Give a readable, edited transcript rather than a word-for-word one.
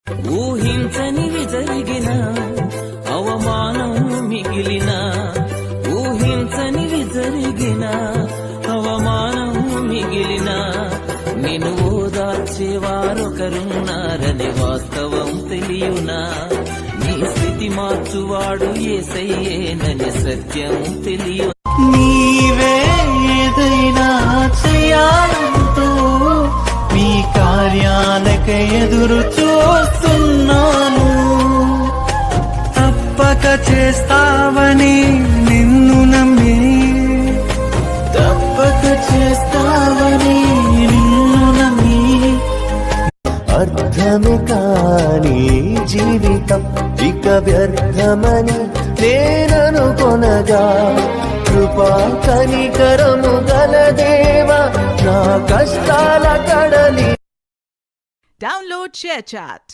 ఊహించనివి జరిగిన అవమానం మిగిలిన, ఊహించనివి జరిగిన అవమానం మిగిలిన, నిన్ను ఓదార్చేవారొకరున్నారని వాస్తవం తెలియునా, నీ స్థితి మార్చువాడు యేసయ్యేనని సత్యం తెలియు. నీవే ఏదైనా చేయాలంటూ నీ కార్యాలకై ఎదురు చూస్తున్నాను. తప్పక చేస్తావని నిన్ను నమ్మి, తప్పక చేస్తావని నిన్ను నమ్మి, అర్థమే కాని జీవితం ఇక వ్యర్థమని నేననుకొనగా, కృపా కనికరము గల దేవా నా కష్టాల కడలి. Download ShareChat.